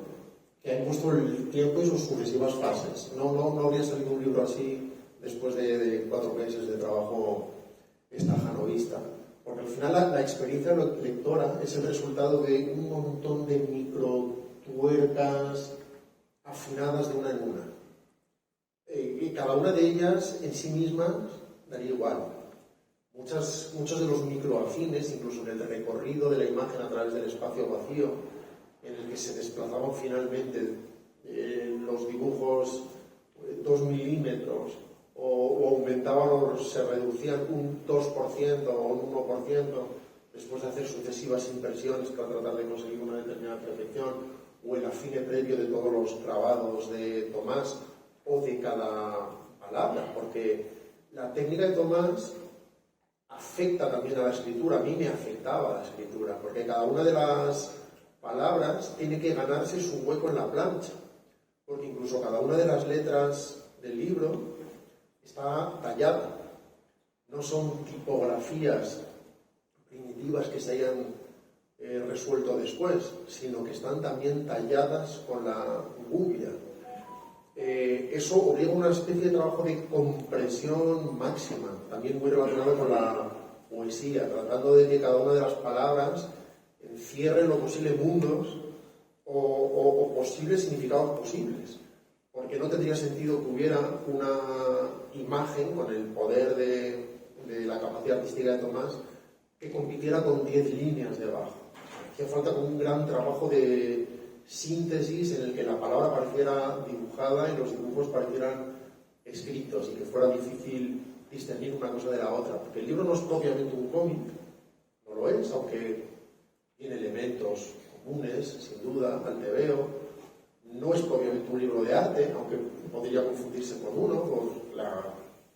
que que ha impuesto el tiempo y sus sucesivas fases. No habría salido un libro así después de 4 meses de trabajo estajanovista, porque al final la experiencia lectora es el resultado de un montón de micro tuercas afinadas de una en una. Y cada una de ellas en sí mismas daría igual. Muchos de los microafines, incluso en el recorrido de la imagen a través del espacio vacío, en el que se desplazaban finalmente los dibujos 2 milímetros, o aumentaban o se reducían un 2% o un 1%, después de hacer sucesivas impresiones para tratar de conseguir una determinada perfección, o el afine previo de todos los grabados de Tomás, o de cada palabra, porque la técnica de Tomás afecta también a la escritura. A mí me afectaba a la escritura, porque cada una de las palabras tiene que ganarse su hueco en la plancha, porque incluso cada una de las letras del libro está tallada. No son tipografías primitivas que se hayan resuelto después, sino que están también talladas con la gubia. Eso obliga a una especie de trabajo de compresión máxima, también muy relacionado con la poesía, tratando de que cada una de las palabras encierre lo posible mundos o posibles significados posibles, porque no tendría sentido que hubiera una imagen con el poder de la capacidad artística de Tomás que compitiera con 10 líneas debajo. Hacía falta como un gran trabajo de síntesis en el que la palabra pareciera dibujada y los dibujos parecieran escritos, y que fuera difícil discernir una cosa de la otra, porque el libro no es propiamente un cómic, no lo es, aunque tiene elementos comunes, sin duda, al tebeo. No es propiamente un libro de arte, aunque podría confundirse con uno, por la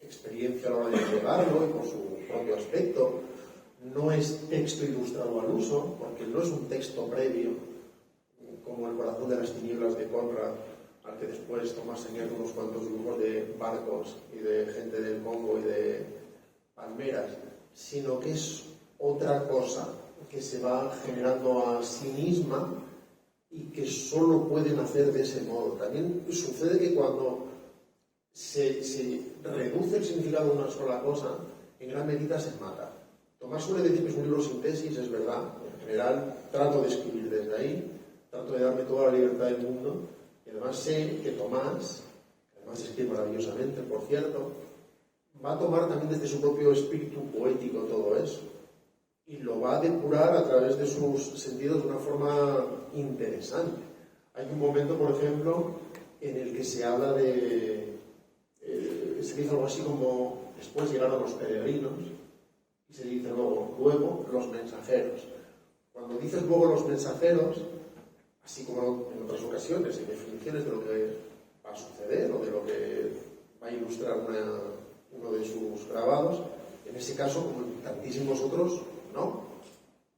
experiencia a la hora de llevarlo y por su propio aspecto. No es texto ilustrado al uso, porque no es un texto previo, como El corazón de las tinieblas de Conrad, al que después Tomás añade unos cuantos dibujos de barcos y de gente del Congo y de palmeras, sino que es otra cosa que se va generando a sí misma y que solo pueden hacer de ese modo. También sucede que cuando se reduce el significado de una sola cosa, en gran medida se mata. Tomás suele decir que es un libro sin tesis, es verdad. En general trato de escribir desde ahí, trato de darme toda la libertad del mundo, y además sé que Tomás, que además escribe maravillosamente, por cierto, va a tomar también desde su propio espíritu poético todo eso, y lo va a depurar a través de sus sentidos de una forma interesante. Hay un momento, por ejemplo, en el que se habla de... se dice algo así como: después llegaron los peregrinos, y se dice luego los mensajeros. Cuando dices luego los mensajeros, así como en otras ocasiones, en definiciones de lo que va a suceder o de lo que va a ilustrar uno de sus grabados, en ese caso, como en tantísimos otros, no.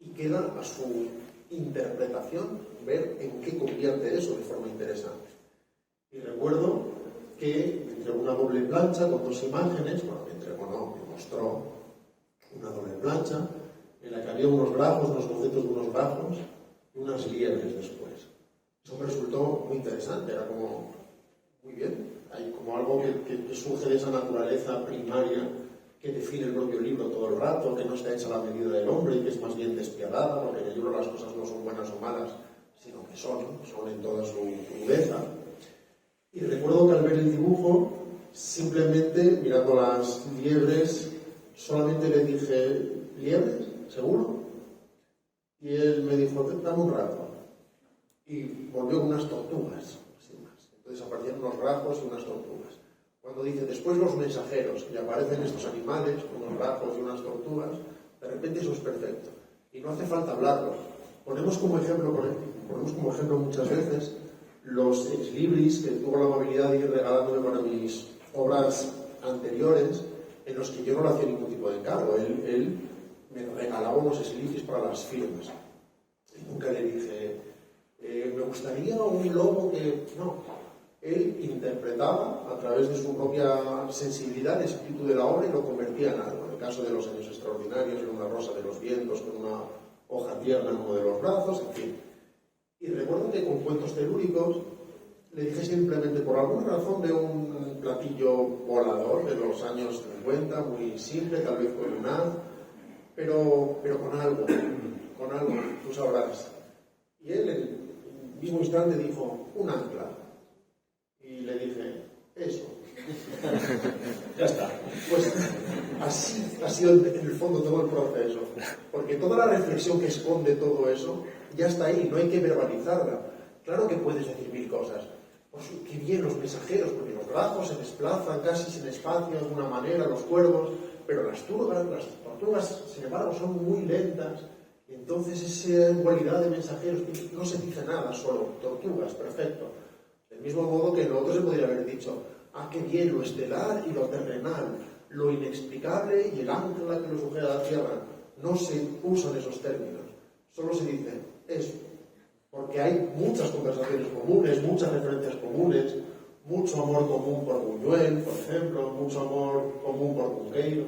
Y queda a su interpretación ver en qué convierte eso de forma interesante. Y recuerdo que entre una doble plancha con 2 imágenes, me mostró una doble plancha en la que había unos brazos, unos bocetos de unos brazos y unas liebres después. Eso me resultó muy interesante, era como, muy bien, hay como algo que surge de esa naturaleza primaria que define el propio libro todo el rato, que no está hecha a la medida del hombre y que es más bien despiadada, porque en el libro las cosas no son buenas o malas, sino que son en toda su crudeza. Y recuerdo que al ver el dibujo, simplemente mirando las liebres, solamente le dije: ¿liebres? ¿Seguro? Y él me dijo: dame un rato. Y volvió con unas tortugas, sin más. Entonces aparecieron unos rajos y unas tortugas. Cuando dice después los mensajeros, y aparecen estos animales, unos rajos y unas tortugas, de repente eso es perfecto. Y no hace falta hablarlo. Ponemos como ejemplo muchas veces los ex libris que tuvo la amabilidad de ir regalándome para mis obras anteriores, en los que yo no le hacía ningún tipo de encargo. Él me regalaba unos ex libris para las firmas. Y nunca le dije: me gustaría un logo que... No. Él interpretaba a través de su propia sensibilidad el espíritu de la obra y lo convertía en algo. En el caso de Los años extraordinarios, era una rosa de los vientos con una hoja tierna en uno de los brazos, en fin. Y recuerdo que con cuentos telúricos le dije simplemente, por alguna razón, de un platillo volador de los años 50, muy simple, tal vez con un haz, pero con algo, tú sabrás. Y él, en el mismo instante, dijo, un ancla. Y le dije, eso. Ya está. Pues así ha sido en el fondo todo el proceso, porque toda la reflexión que esconde todo eso ya está ahí, no hay que verbalizarla. Claro que puedes decir mil cosas, pues qué bien los mensajeros, porque los brazos se desplazan casi sin espacio de alguna manera, los cuervos, pero las tortugas, sin embargo, son muy lentas, y entonces esa cualidad de mensajeros no se dice nada, solo tortugas, perfecto. Del mismo modo que en lo otro se podría haber dicho, ah, qué bien, lo estelar y lo terrenal, lo inexplicable y el ancla que lo sujeta a la tierra. No se usan esos términos, solo se dice eso, porque hay muchas conversaciones comunes, muchas referencias comunes, mucho amor común por Buñuel, por ejemplo, mucho amor común por Cunqueiro.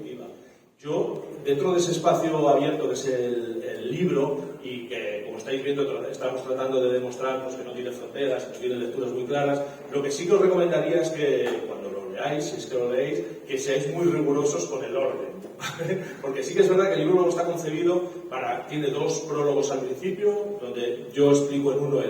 Yo, dentro de ese espacio abierto que es el libro, y que, como estáis viendo, estamos tratando de demostrar pues, que no tiene fronteras, que no tiene lecturas muy claras, lo que sí que os recomendaría es que cuando lo leáis, si es que lo leéis, que seáis muy rigurosos con el orden. Porque sí que es verdad que el libro luego está concebido tiene dos prólogos al principio, donde yo explico en uno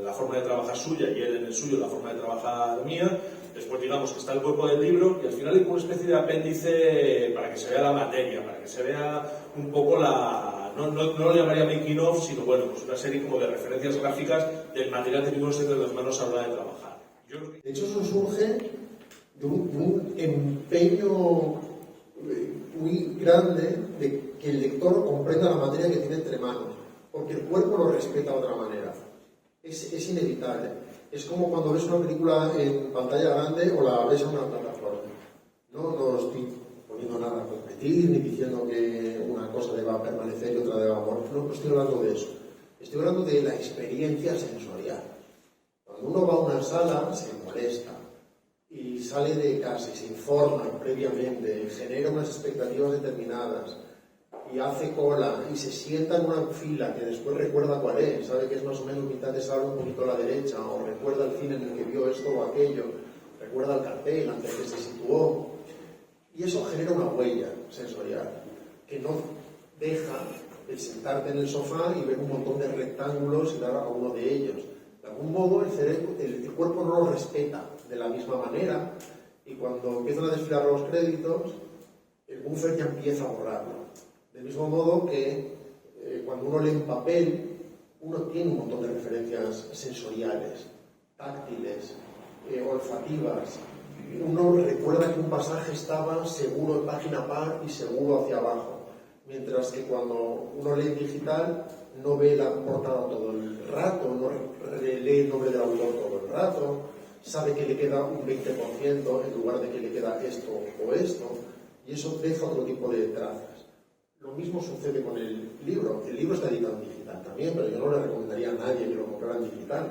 la forma de trabajar suya y él en el suyo la forma de trabajar mía. Después digamos que está el cuerpo del libro y al final hay como una especie de apéndice para que se vea la materia, para que se vea un poco no lo llamaría making of, sino bueno, pues una serie como de referencias gráficas del material que tuvimos entre las manos a la hora de trabajar. De hecho, eso surge de un empeño muy grande de que el lector comprenda la materia que tiene entre manos, porque el cuerpo lo respeta de otra manera. Es inevitable. Es como cuando ves una película en pantalla grande o la ves en una plataforma. No estoy poniendo nada a competir, ni diciendo que una cosa deba permanecer y otra deba morir. No estoy hablando de eso. Estoy hablando de la experiencia sensorial. Cuando uno va a una sala, se molesta y sale de casa y se informa previamente, genera unas expectativas determinadas y hace cola y se sienta en una fila que después recuerda cuál es, sabe que es más o menos mitad de sala, un poquito a la derecha, o recuerda el cine en el que vio esto o aquello, recuerda el cartel ante el que se situó, y eso genera una huella sensorial que no deja el sentarte en el sofá y ver un montón de rectángulos y dar a uno de ellos. De algún modo el cuerpo no lo respeta de la misma manera, y cuando empiezan a desfilar los créditos el buffer ya empieza a borrarlo. Del mismo modo que cuando uno lee en papel, uno tiene un montón de referencias sensoriales, táctiles, olfativas. Uno recuerda que un pasaje estaba seguro en página par y seguro hacia abajo, mientras que cuando uno lee en digital no ve la portada todo el rato, no lee el nombre del autor todo el rato, sabe que le queda un 20% en lugar de que le queda esto o esto, y eso deja otro tipo de trazas. Lo mismo sucede con el libro. El libro está editado en digital también, pero yo no le recomendaría a nadie que lo comprara en digital.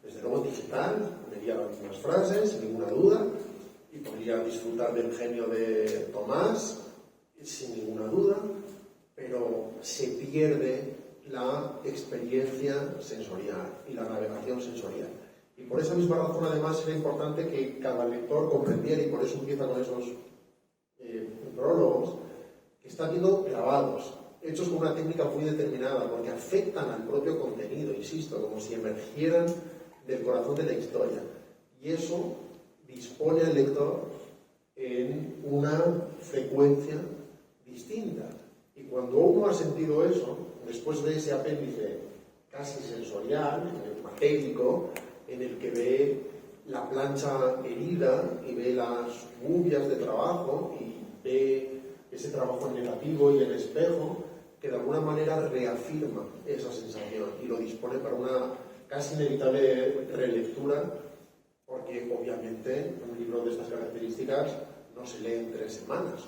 Desde luego en digital leería las mismas frases, sin ninguna duda, y podría disfrutar del genio de Tomás, sin ninguna duda, pero se pierde la experiencia sensorial y la navegación sensorial. Y por esa misma razón, además, era importante que cada lector comprendiera, y por eso empieza con esos prólogos, que están viendo grabados, hechos con una técnica muy determinada, porque afectan al propio contenido, insisto, como si emergieran del corazón de la historia. Y eso dispone al lector en una frecuencia distinta. Y cuando uno ha sentido eso, después de ese apéndice casi sensorial, matérico, en el que ve la plancha herida y ve las gubias de trabajo y ve ese trabajo negativo y el espejo, que de alguna manera reafirma esa sensación y lo dispone para una casi inevitable relectura, porque obviamente un libro de estas características no se lee en 3 semanas.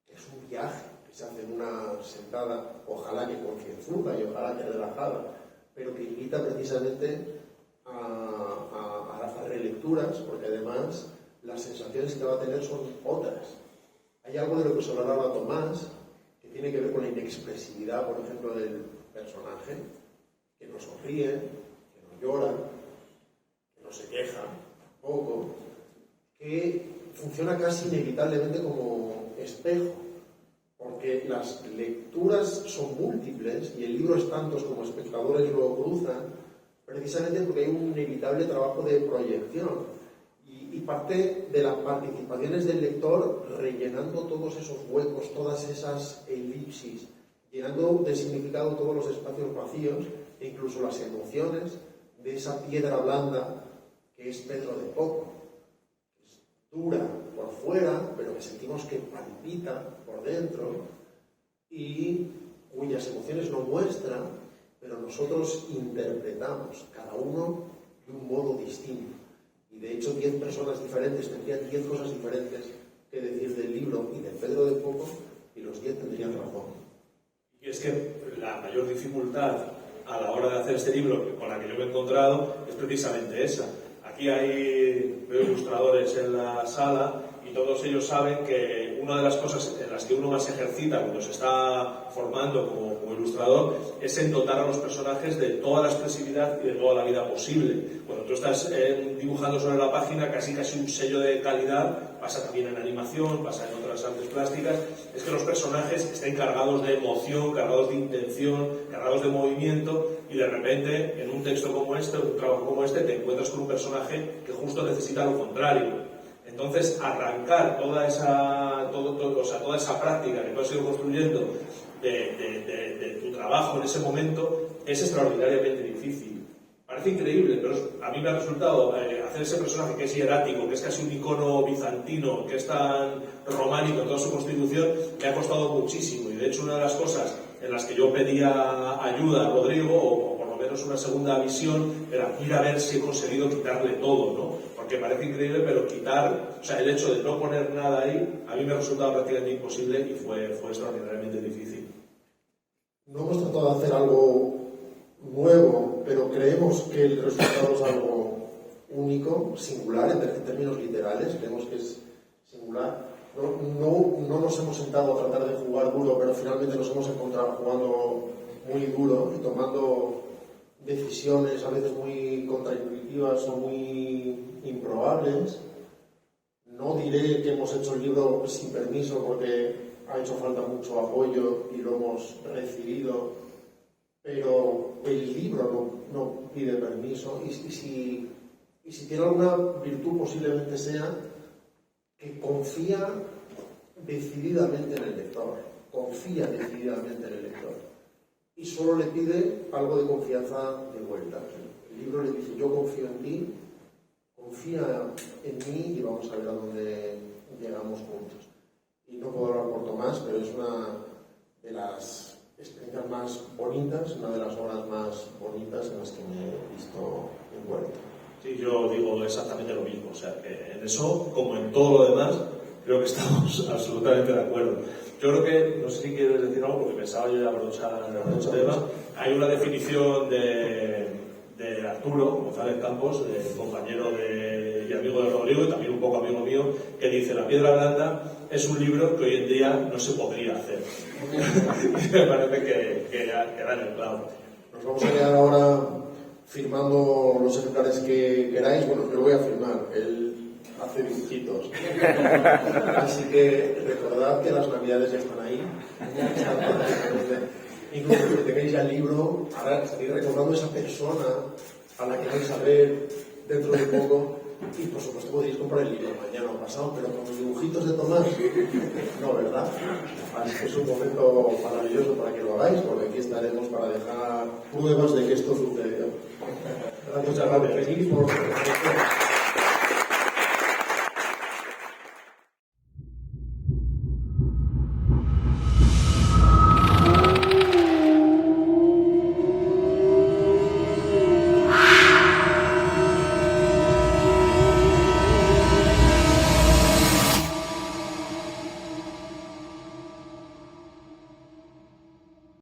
Es un viaje que se hace en una sentada, ojalá que concienzuda y ojalá que relajada, pero que invita precisamente a relecturas, porque además las sensaciones que va a tener son otras. Hay algo de lo que se hablaba Tomás, que tiene que ver con la inexpresividad, por ejemplo, del personaje, que no sonríe, que no llora, que no se queja, poco, que funciona casi inevitablemente como espejo, porque las lecturas son múltiples y el libro es tantos como espectadores lo cruzan, precisamente porque hay un inevitable trabajo de proyección y parte de las participaciones del lector rellenando todos esos huecos, todas esas elipsis, llenando de significado todos los espacios vacíos e incluso las emociones de esa piedra blanda que es Pedro de Poco, que es dura por fuera, pero que sentimos que palpita por dentro y cuyas emociones no muestra, pero nosotros interpretamos, cada uno de un modo distinto. Y de hecho 10 personas diferentes tendrían 10 cosas diferentes que decir del libro y de Pedro de Poco, y los 10 tendrían razón. Y es que la mayor dificultad a la hora de hacer este libro, con la que yo me he encontrado, es precisamente esa. Aquí veo ilustradores en la sala y todos ellos saben que una de las cosas en las que uno más se ejercita cuando se está formando como ilustrador es en dotar a los personajes de toda la expresividad y de toda la vida posible. Cuando tú estás dibujando sobre la página, casi un sello de calidad, pasa también en animación, pasa en otras artes plásticas, es que los personajes estén cargados de emoción, cargados de intención, cargados de movimiento, y de repente en un texto como este, un trabajo como este, te encuentras con un personaje que justo necesita lo contrario. Entonces, arrancar toda esa práctica que tú has ido construyendo de tu trabajo en ese momento es extraordinariamente difícil. Parece increíble, pero a mí me ha resultado hacer ese personaje que es hierático, que es casi un icono bizantino, que es tan románico en toda su constitución, me ha costado muchísimo. Y de hecho, una de las cosas en las que yo pedía ayuda a Rodrigo, o por lo menos una segunda visión, era ir a ver si he conseguido quitarle todo, ¿no? Que parece increíble, pero el hecho de no poner nada ahí, a mí me ha resultado prácticamente imposible y fue extraordinariamente difícil. No hemos tratado de hacer algo nuevo, pero creemos que el resultado es algo único, singular, en términos literales, creemos que es singular. No nos hemos sentado a tratar de jugar duro, pero finalmente nos hemos encontrado jugando muy duro y tomando decisiones a veces muy contraintuitivas o muy improbables. No diré que hemos hecho el libro sin permiso porque ha hecho falta mucho apoyo y lo hemos recibido, pero el libro no pide permiso y si tiene alguna virtud posiblemente sea que confía decididamente en el lector, y solo le pide algo de confianza de vuelta. El libro le dice: yo confío en ti, confía en mí y vamos a ver a dónde llegamos juntos. Y no puedo hablar por Tomás, pero es una de las experiencias más bonitas, una de las obras más bonitas en las que me he visto envuelto. Sí, yo digo exactamente lo mismo, o sea, que en eso, como en todo lo demás, creo que estamos absolutamente de acuerdo. Yo creo que, no sé si quieres decir algo, porque pensaba yo ya aprovechar el tema, hay una definición de Arturo González Campos, compañero y amigo de Rodrigo, y también un poco amigo mío, que dice: La piedra blanda es un libro que hoy en día no se podría hacer. Y me parece que da en el clavo. Nos vamos a quedar ahora firmando los ejemplares que queráis. Bueno, yo lo voy a firmar, él hace dibujitos. Así que recordad que las navidades ya están ahí. Incluso que tengáis ya el libro, ahora estáis recordando a esa persona a la que vais a ver dentro de poco, y por supuesto podéis comprar el libro mañana o pasado, pero con los dibujitos de Tomás, no, ¿verdad? Así que es un momento maravilloso para que lo hagáis, porque aquí estaremos para dejar pruebas de que esto sucedió. Gracias a la por